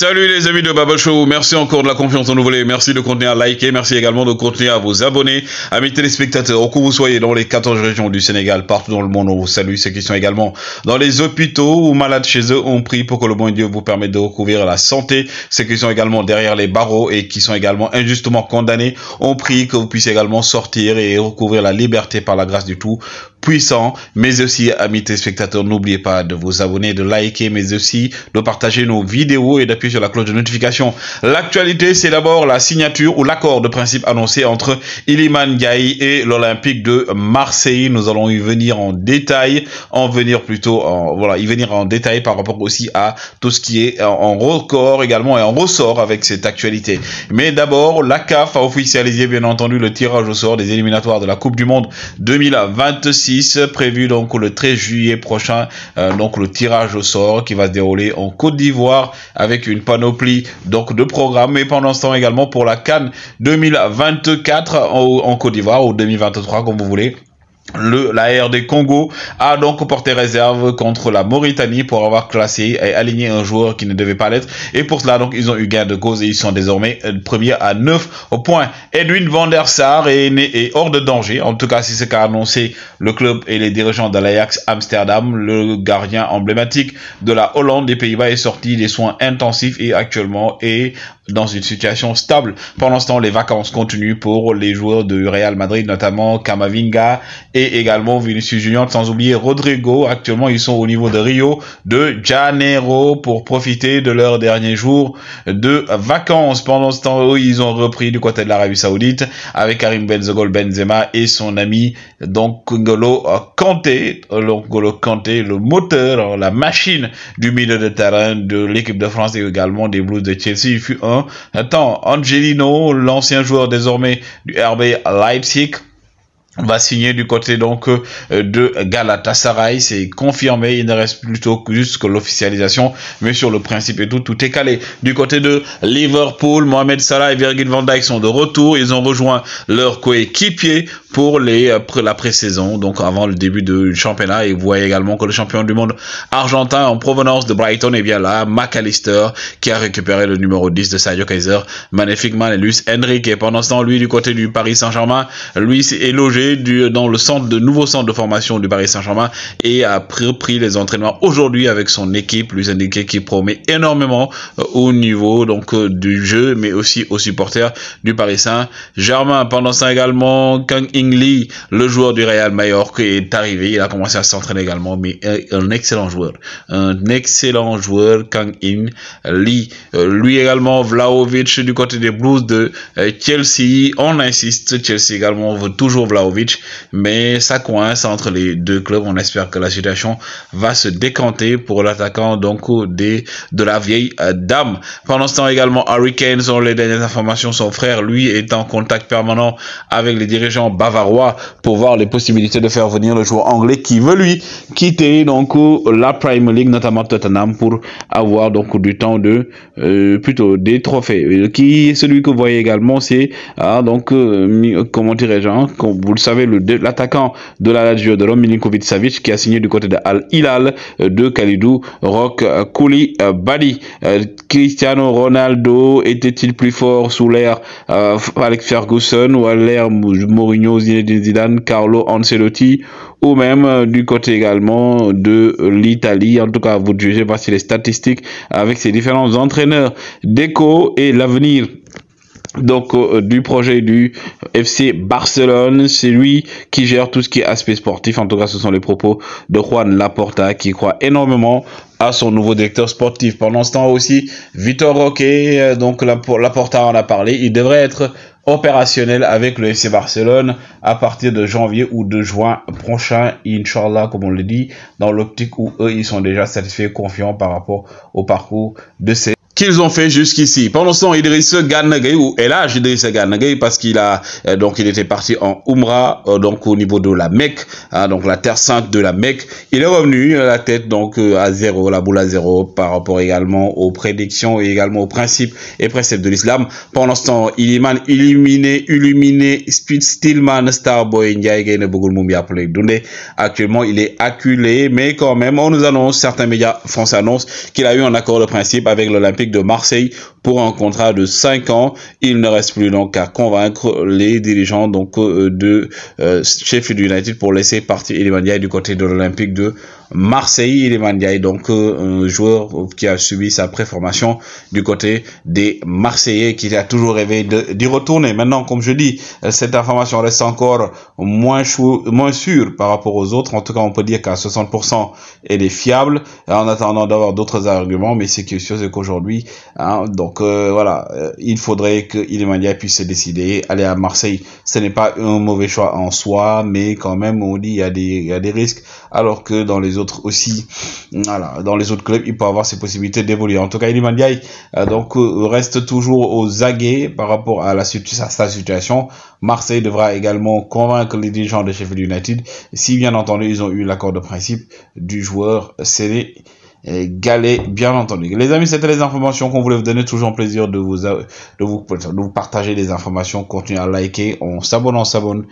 Salut les amis de Baba Show, merci encore de la confiance renouvelée, merci de continuer à liker, merci également de continuer à vous abonner. Amis téléspectateurs, où que vous soyez dans les 14 régions du Sénégal, partout dans le monde, on vous salue. Ceux qui sont également dans les hôpitaux ou malades chez eux, on prie pour que le bon Dieu vous permette de recouvrir la santé. Ceux qui sont également derrière les barreaux et qui sont également injustement condamnés, on prie que vous puissiez également sortir et recouvrir la liberté par la grâce du tout puissant. Mais aussi, amis téléspectateurs, n'oubliez pas de vous abonner, de liker, mais aussi de partager nos vidéos et d'appuyer sur la cloche de notification. L'actualité, c'est d'abord la signature ou l'accord de principe annoncé entre Iliman Ndiaye et l'Olympique de Marseille. Nous allons y venir en détail, y venir en détail par rapport aussi à tout ce qui est en record également et en ressort avec cette actualité. Mais d'abord, la CAF a officialisé bien entendu le tirage au sort des éliminatoires de la Coupe du Monde 2026. Prévu donc le 13 juillet prochain, donc le tirage au sort qui va se dérouler en Côte d'Ivoire avec une panoplie donc de programmes. Et pendant ce temps également pour la CAN 2024 en Côte d'Ivoire ou 2023 comme vous voulez. La RD Congo a donc porté réserve contre la Mauritanie pour avoir classé et aligné un joueur qui ne devait pas l'être. Et pour cela, donc, ils ont eu gain de cause et ils sont désormais premiers à 9 points. Edwin van der Sar est hors de danger. En tout cas, c'est ce qu'a annoncé le club et les dirigeants de l'Ajax Amsterdam. Le gardien emblématique de la Hollande des Pays-Bas est sorti des soins intensifs et actuellement est dans une situation stable. Pendant ce temps, les vacances continuent pour les joueurs de Real Madrid, notamment Camavinga et également Vinicius Junior, sans oublier Rodrigo. Actuellement, ils sont au niveau de Rio de Janeiro pour profiter de leur dernier jour de vacances. Pendant ce temps, ils ont repris du côté de l'Arabie Saoudite avec Karim Benzema et son ami donc N'Golo Kanté. N'Golo Kanté, le moteur, la machine du milieu de terrain de l'équipe de France et également des Blues de Chelsea. Il fut Angelino, l'ancien joueur désormais du RB Leipzig, va signer du côté donc de Galatasaray. C'est confirmé, il ne reste plutôt que juste que l'officialisation, mais sur le principe et tout est calé. Du côté de Liverpool, Mohamed Salah et Virgil van Dijk sont de retour. Ils ont rejoint leur coéquipier pour la pré-saison, donc avant le début du championnat. Et vous voyez également que le champion du monde argentin en provenance de Brighton est bien là, McAllister, qui a récupéré le numéro 10 de Sadio Kaiser magnifiquement, et Luis Enrique. Et pendant ce temps, lui, du côté du Paris Saint-Germain, lui s'est logé dans le nouveau centre de formation du Paris Saint-Germain et a repris les entraînements aujourd'hui avec son équipe. Luis Enrique qui promet énormément au niveau donc du jeu, mais aussi aux supporters du Paris Saint-Germain. Pendant ça également, Kang In Lee, le joueur du Real Mallorca, est arrivé. Il a commencé à s'entraîner également, mais un excellent joueur, Kang In Lee. Lui également, Vlahovic du côté des Blues de Chelsea. On insiste, Chelsea également veut toujours Vlahovic, mais ça coince entre les deux clubs. On espère que la situation va se décanter pour l'attaquant donc de la vieille dame. Pendant ce temps également, Harry Kane, selon les dernières informations, son frère lui est en contact permanent avec les dirigeants bavarois pour voir les possibilités de faire venir le joueur anglais qui veut lui quitter donc la Premier League, notamment Tottenham, pour avoir donc du temps plutôt des trophées. Celui que vous voyez également, c'est comment dirais-je, comme vous le savez, l'attaquant de la Lazio de Rome, Milinkovic Savic, qui a signé du côté de Al Hilal de Kalidou Rock Koulibaly. Cristiano Ronaldo était-il plus fort sous l'ère Alex Ferguson ou à l'ère Mourinho, Zinedine Zidane, Carlo Ancelotti, ou même du côté également de l'Italie? En tout cas, vous jugez, voici les statistiques avec ces différents entraîneurs. Deco et l'avenir donc du projet du FC Barcelone, c'est lui qui gère tout ce qui est aspect sportif. En tout cas, ce sont les propos de Juan Laporta, qui croit énormément à son nouveau directeur sportif. Pendant ce temps aussi, Vitor Roque, donc Laporta en a parlé, il devrait être opérationnel avec le FC Barcelone à partir de janvier ou de juin prochain, Inch'Allah, comme on le dit, dans l'optique où eux, ils sont déjà satisfaits, confiants par rapport au parcours de ces qu'ils ont fait jusqu'ici. Pendant ce temps, Idrissa Gana Gueye, ou Elhadji Idrissa Gana Gueye, parce qu'il a il était parti en Umrah, donc au niveau de la Mecque, donc la terre sainte de la Mecque. Il est revenu la tête donc à zéro, la boule à zéro, par rapport également aux prédictions et également aux principes et préceptes de l'islam. Pendant ce temps, Iliman illuminé Stillman Starboy Ndiaye Gaïndé Bougoul Moumi appelé Doundé. Actuellement, il est acculé, mais quand même, on nous annonce, certains médias français annoncent qu'il a eu un accord de principe avec l'Olympique de Marseille pour un contrat de 5 ans. Il ne reste plus donc qu'à convaincre les dirigeants donc de Sheffield United pour laisser partir Iliman Ndiaye du côté de l'Olympique de Marseille. Iliman Ndiaye donc un joueur qui a subi sa préformation du côté des Marseillais, qui a toujours rêvé d'y retourner. Maintenant, comme je dis, cette information reste encore moins sûre par rapport aux autres. En tout cas, on peut dire qu'à 60% elle est fiable, en attendant d'avoir d'autres arguments. Mais ce qui est sûr, c'est qu'aujourd'hui, donc voilà, il faudrait que Iliman Ndiaye puisse se décider. Aller à Marseille, ce n'est pas un mauvais choix en soi, mais quand même, on dit il y a des risques, alors que dans les autres aussi, voilà, dans les autres clubs, il peut avoir ces possibilités d'évoluer. En tout cas, Iliman Ndiaye donc reste toujours aux aguets par rapport à sa situation. Marseille devra également convaincre les dirigeants de Sheffield United, si bien entendu ils ont eu l'accord de principe du joueur sénégalais, bien entendu. Les amis, c'était les informations qu'on voulait vous donner. Toujours un plaisir de vous partager les informations. Continuez à liker, on s'abonne.